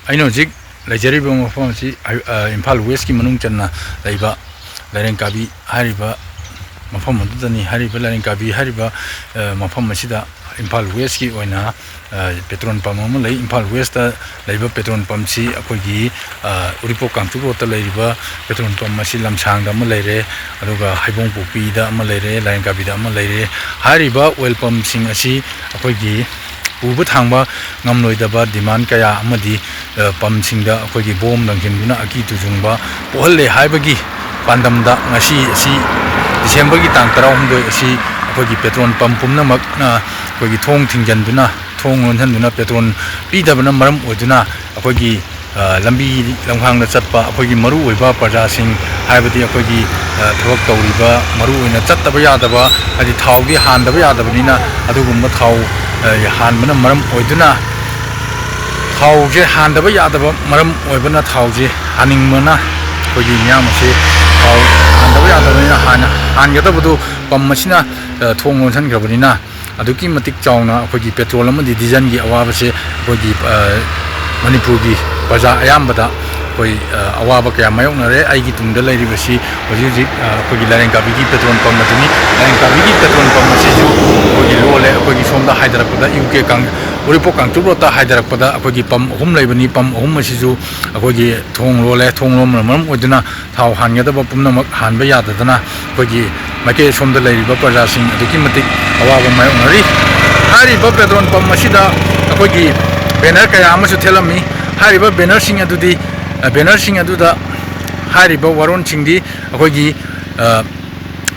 ꯑꯩꯅ ꯍꯧꯖꯤꯛ ꯂꯩꯖꯔꯤꯕ ꯃꯐꯝ ꯑꯁꯤ ꯏꯝꯐꯥꯜ ꯋꯦꯁꯀꯤ ꯃꯅꯨꯡ ꯆꯟꯅ ꯂꯩꯕ ꯂꯥꯏꯔꯦꯟꯀꯥꯕꯤ ꯍꯥꯏꯔꯤꯕ ꯃꯐꯝ ꯑꯗꯨꯗꯅꯤ. ꯍꯥꯏꯔꯤꯕ ꯂꯥꯏꯔꯦꯟꯀꯥꯕꯤ ꯍꯥꯏꯔꯤꯕ ꯃꯐꯝ ꯑꯁꯤꯗ ꯏꯝꯐꯥꯜ ꯋꯦꯁꯀꯤ ꯑꯣꯏꯅ ꯄꯦꯇ꯭ꯔꯣꯜ ꯄꯝ ꯑꯃ ꯂꯩ. ꯏꯝꯐꯥꯜ ꯋꯦꯁꯇ ꯂꯩꯕ ꯄꯦꯇ꯭ꯔꯣꯜ ꯄꯝꯁꯤ ꯑꯩꯈꯣꯏꯒꯤ ꯎꯔꯤꯄꯣꯛ ꯀꯥꯡꯆꯨꯞ ꯔꯣꯗꯇ ꯂꯩꯔꯤꯕ ꯄꯦꯇ꯭ꯔꯣꯜ ꯄꯝ ꯑꯁꯤ ꯂꯝꯁꯥꯡꯗ ꯑꯃ ꯂꯩꯔꯦ, ꯑꯗꯨꯒ ꯍꯩꯕꯣꯡꯄꯣꯛꯄꯤꯗ ꯑꯃ ꯂꯩꯔꯦ, ꯂꯥꯏꯔꯦꯟꯀꯥꯕꯤꯗ ꯑꯃ ꯂꯩꯔꯦ. ꯍꯥꯏꯔꯤꯕ ꯑꯣꯏꯜ ꯄꯝꯁꯤꯡ ꯑꯁꯤ ꯑꯩꯈꯣꯏꯒꯤ ꯄꯨꯕ ꯊꯥꯡꯕ ꯉꯝꯂꯣꯏꯗꯕ ꯗꯤꯃꯥꯟ ꯀꯌꯥ ꯑꯃꯗꯤ ꯄꯝꯁꯤꯡꯗ ꯑꯩꯈꯣꯏꯒꯤ ꯕꯣꯝ ꯂꯪꯁꯤꯟꯗꯨꯅ ꯑꯀꯤ ꯇꯨꯖꯨꯡꯕ ꯄꯣꯛꯍꯜꯂꯦ ꯍꯥꯏꯕꯒꯤ ꯄꯥꯟꯗꯝꯗ ꯉꯁꯤ ꯑꯁꯤ ꯗꯤꯁꯦꯝꯕꯔꯒꯤ ꯇꯥꯡ 16 ꯑꯁꯤ ꯑꯩꯈꯣꯏꯒꯤ ꯄꯦꯇ꯭ꯔꯣꯜ ꯄꯝ ꯄꯨꯝꯅꯃꯛꯅ ꯑꯩꯈꯣꯏꯒꯤ ꯊꯣꯡ ꯊꯤꯡꯖꯤꯟꯗꯨꯅ, ꯊꯣꯡ ꯂꯣꯟꯁꯤꯟꯗꯨꯅ, ꯄꯦꯇ꯭ꯔꯣꯜ ꯄꯤꯗꯕꯅ ꯃꯔꯝ ꯑꯣꯏꯗꯨꯅ ꯑꯩꯈꯣꯏꯒꯤ ꯂꯝꯕꯤ ꯂꯝꯈꯥꯡꯗ ꯆꯠꯄ ꯑꯩꯈꯣꯏꯒꯤ ꯃꯔꯨꯑꯣꯏꯕ ꯄ꯭ꯔꯖꯥꯁꯤꯡ ꯍꯥꯏꯕꯗꯤ ꯑꯩꯈꯣꯏꯒꯤ ꯊꯕꯛ ꯇꯧꯔꯤꯕ ꯃꯔꯨꯑꯣꯏꯅ ꯆꯠꯇꯕ ꯌꯥꯗꯕ, ꯍꯥꯏꯗꯤ ꯊꯥꯎꯗꯤ ꯍꯥꯟꯗꯕ ꯌꯥꯗꯕꯅꯤꯅ ꯑꯗꯨꯒꯨꯝꯕ ꯊꯥꯎ ꯍꯥꯟꯕꯅ ꯃꯔꯝ ꯑꯣꯏꯗꯨꯅ ꯊꯥꯎꯁꯦ ꯍꯥꯟꯗꯕ ꯌꯥꯗꯕ ꯃꯔꯝ ꯑꯣꯏꯕꯅ ꯊꯥꯎꯁꯦ ꯍꯥꯟꯅꯤꯡꯕꯅ ꯑꯩꯈꯣꯏꯒꯤ ꯃꯤꯌꯥꯝ ꯑꯁꯤ ꯊꯥꯎ ꯍꯥꯟꯗꯕ ꯌꯥꯗꯕꯅꯤꯅ ꯍꯥꯟꯒꯗꯕꯗꯨ ꯄꯝ ꯑꯁꯤꯅ ꯊꯣꯡ ꯂꯣꯟꯁꯤꯟꯈ꯭ꯔꯕꯅꯤꯅ ꯑꯗꯨꯛꯀꯤ ꯃꯇꯤꯛ ꯆꯥꯎꯅ ꯑꯩꯈꯣꯏꯒꯤ ꯄꯦꯇ꯭ꯔꯣꯜ ꯑꯃꯗꯤ ꯗꯤꯖꯜꯒꯤ ꯑꯋꯥꯕꯁꯦ ꯑꯩꯈꯣꯏꯒꯤ ꯃꯅꯤꯄꯨꯔꯒꯤ ꯄ꯭ꯔꯖꯥ ꯑꯌꯥꯝꯕꯗ ꯑꯩꯈꯣꯏ ꯑꯋꯥꯕ ꯀꯌꯥ ꯃꯥꯌꯣꯛꯅꯔꯦ. ꯑꯩꯒꯤ ꯇꯨꯡꯗ ꯂꯩꯔꯤꯕꯁꯤ ꯍꯧꯖꯤꯛ ꯑꯩꯈꯣꯏꯒꯤ ꯂꯥꯏꯔꯦꯟꯀꯥꯕꯤꯒꯤ ꯄꯦꯇ꯭ꯔꯣꯜ ꯄꯝ ꯑꯗꯨꯅꯤ. ꯂꯥꯏꯔꯦꯟꯀꯥꯕꯤꯒꯤ ꯄꯦꯇ꯭ꯔꯣꯜ ꯄꯝ ꯑꯁꯤꯁꯨ ꯑꯩꯈꯣꯏꯒꯤ ꯂꯣꯜꯂꯦ. ꯑꯩꯈꯣꯏꯒꯤ ꯁꯣꯝꯗ ꯍꯥꯏꯊꯔꯛꯄꯗ ꯎꯔꯤꯄꯣꯛ ꯀꯥꯡꯆꯨꯞ ꯔꯣꯗꯇ ꯍꯥꯏꯊꯔꯛꯄꯗ ꯑꯩꯈꯣꯏꯒꯤ ꯄꯝ 3 ꯂꯩꯕꯅꯤ. ꯄꯝ 3 ꯑꯁꯤꯁꯨ ꯑꯩꯈꯣꯏꯒꯤ ꯊꯣꯡ ꯂꯣꯜꯂꯦ. ꯊꯣꯡ ꯂꯣꯟꯕꯅ ꯃꯔꯝ ꯑꯣꯏꯗꯨꯅ ꯊꯥꯎ ꯍꯥꯟꯒꯗꯕ ꯄꯨꯝꯅꯃꯛ ꯍꯥꯟꯕ ꯌꯥꯗꯗꯅ ꯑꯩꯈꯣꯏꯒꯤ ꯃꯥꯏꯀꯩ ꯑꯁꯣꯝꯗ ꯂꯩꯔꯤꯕ ꯄ꯭ꯔꯖꯥꯁꯤꯡ ꯑꯗꯨꯛꯀꯤ ꯃꯇꯤꯛ ꯑꯋꯥꯕ ꯃꯥꯌꯣꯛꯅꯔꯤ. ꯍꯥꯏꯔꯤꯕ ꯄꯦꯇ꯭ꯔꯣꯜ ꯄꯝ ꯑꯁꯤꯗ ꯑꯩꯈꯣꯏꯒꯤ ꯕꯦꯅꯔ ꯀꯌꯥ ꯑꯃꯁꯨ ꯊꯦꯠꯂꯝꯃꯤ. ꯍꯥꯏꯔꯤꯕ ꯕꯦꯅꯔꯁꯤꯡ ꯑꯗꯨꯗ ꯍꯥꯏꯔꯤꯕ ꯋꯥꯔꯣꯜꯁꯤꯡꯗꯤ ꯑꯩꯈꯣꯏꯒꯤ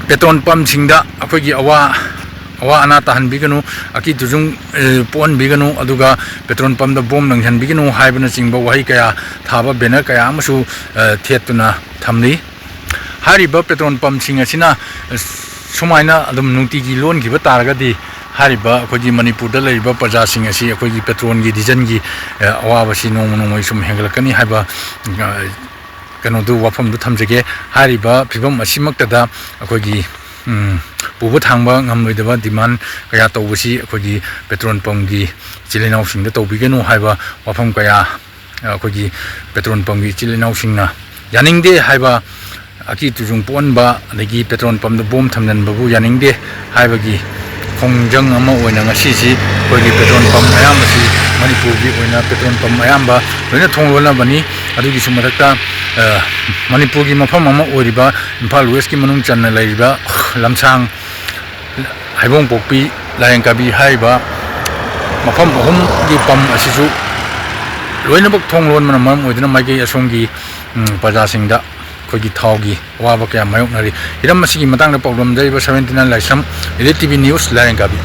ꯄꯦꯇ꯭ꯔꯣꯜ ꯄꯝꯁꯤꯡꯗ ꯑꯩꯈꯣꯏꯒꯤ ꯑꯋꯥ ꯑꯅꯥ ꯇꯥꯍꯟꯕꯤꯒꯅꯨ, ꯑꯀꯤ ꯇꯨꯖꯨꯡ ꯄꯣꯛꯍꯟꯕꯤꯒꯅꯨ, ꯑꯗꯨꯒ ꯄꯦꯇ꯭ꯔꯣꯜ ꯄꯝꯗ ꯕꯣꯝ ꯂꯪꯁꯤꯟꯕꯤꯒꯅꯨ ꯍꯥꯏꯕꯅꯆꯤꯡꯕ ꯋꯥꯍꯩ ꯀꯌꯥ ꯊꯥꯕ ꯕꯦꯅꯔ ꯀꯌꯥ ꯑꯃꯁꯨ ꯊꯦꯠꯇꯨꯅ ꯊꯝꯂꯤ. ꯍꯥꯏꯔꯤꯕ ꯄꯦꯇ꯭ꯔꯣꯜ ꯄꯝꯁꯤꯡ ꯑꯁꯤꯅ ꯁꯨꯃꯥꯏꯅ ꯑꯗꯨꯝ ꯅꯨꯡꯇꯤꯒꯤ ꯂꯣꯟꯈꯤꯕ ꯇꯥꯔꯒꯗꯤ ꯍꯥꯏꯔꯤꯕ ꯑꯩꯈꯣꯏꯒꯤ ꯃꯅꯤꯄꯨꯔꯗ ꯂꯩꯔꯤꯕ ꯄ꯭ꯔꯖꯥꯁꯤꯡ ꯑꯁꯤ ꯑꯩꯈꯣꯏꯒꯤ ꯄꯦꯇ꯭ꯔꯣꯜꯒꯤ ꯗꯤꯖꯜꯒꯤ ꯑꯋꯥꯕꯁꯤ ꯅꯣꯡꯃ ꯅꯣꯡꯃꯒꯤ ꯁꯨꯝ ꯍꯦꯟꯒꯠꯂꯛꯀꯅꯤ ꯍꯥꯏꯕ ꯋꯥꯐꯝꯗꯨ ꯊꯝꯖꯒꯦ. ꯍꯥꯏꯔꯤꯕ ꯐꯤꯕꯝ ꯑꯁꯤꯃꯛꯇꯗ ꯑꯩꯈꯣꯏꯒꯤ ꯄꯨꯕ ꯊꯥꯡꯕ ꯉꯝꯂꯣꯏꯗꯕ ꯗꯤꯃꯥꯟ ꯀꯌꯥ ꯇꯧꯕꯁꯤ ꯑꯩꯈꯣꯏꯒꯤ ꯄꯦꯇ꯭ꯔꯣꯜ ꯄꯝꯒꯤ ꯏꯆꯤꯜ ꯏꯅꯥꯎꯁꯤꯡꯗ ꯇꯧꯕꯤꯒꯅꯨ ꯍꯥꯏꯕ ꯋꯥꯐꯝ ꯀꯌꯥ ꯑꯩꯈꯣꯏꯒꯤ ꯄꯦꯇ꯭ꯔꯣꯜ ꯄꯝꯒꯤ ꯏꯆꯤꯜ ꯏꯅꯥꯎꯁꯤꯡꯅ ꯌꯥꯅꯤꯡꯗꯦ ꯍꯥꯏꯕ, ꯑꯀꯤ ꯇꯨꯖꯨꯡ ꯄꯣꯛꯍꯟꯕ ꯑꯗꯒꯤ ꯄꯦꯇ꯭ꯔꯣꯜ ꯄꯝꯗ ꯕꯣꯝ ꯊꯝꯖꯤꯟꯕꯕꯨ ꯌꯥꯅꯤꯡꯗꯦ ꯍꯥꯏꯕꯒꯤ ꯈꯣꯡꯖꯪ ꯑꯃ ꯑꯣꯏꯅ ꯉꯁꯤꯁꯤ ꯑꯩꯈꯣꯏꯒꯤ ꯄꯦꯇ꯭ꯔꯣꯜ ꯄꯝ ꯑꯌꯥꯝꯕꯁꯤ ꯃꯅꯤꯄꯨꯔꯒꯤ ꯑꯣꯏꯅ ꯄꯦꯇ꯭ꯔꯣꯜ ꯄꯝ ꯑꯌꯥꯝꯕ ꯂꯣꯏꯅ ꯊꯣꯡ ꯂꯣꯟꯅꯕꯅꯤ. ꯑꯗꯨꯒꯤꯁꯨ ꯃꯊꯛꯇ ꯃꯅꯤꯄꯨꯔꯒꯤ ꯃꯐꯝ ꯑꯃ ꯑꯣꯏꯔꯤꯕ ꯏꯝꯐꯥꯜ ꯋꯦꯁꯀꯤ ꯃꯅꯨꯡ ꯆꯟꯅ ꯂꯩꯔꯤꯕ ꯂꯝꯁꯥꯡ, ꯍꯩꯕꯣꯡꯄꯣꯛꯄꯤ, ꯂꯥꯏꯔꯦꯟꯀꯥꯕꯤ ꯍꯥꯏꯔꯤꯕ ꯃꯐꯝ 3ꯒꯤ ꯄꯝ ꯑꯁꯤꯁꯨ ꯂꯣꯏꯅꯃꯛ ꯊꯣꯡ ꯂꯣꯟꯕꯅ ꯃꯔꯝ ꯑꯣꯏꯗꯨꯅ ꯃꯥꯏꯀꯩ ꯑꯁꯣꯝꯒꯤ ꯄ꯭ꯔꯖꯥꯁꯤꯡꯗ ꯑꯩꯈꯣꯏꯒꯤ ꯊꯥꯎꯒꯤ ꯑꯋꯥꯕ ꯀꯌꯥ ꯃꯥꯌꯣꯛꯅꯔꯤ. ꯍꯤꯔꯝ ꯑꯁꯤꯒꯤ ꯃꯇꯥꯡꯗ ꯄꯥꯎꯗꯝꯖꯔꯤꯕ 79 ꯂꯥꯏꯁ꯭ꯔꯝ, ꯏꯂꯤꯠ ꯇꯤꯚꯤ ꯅ꯭ꯌꯨꯁ, ꯂꯥꯏꯔꯦꯟꯀꯥꯕꯤ.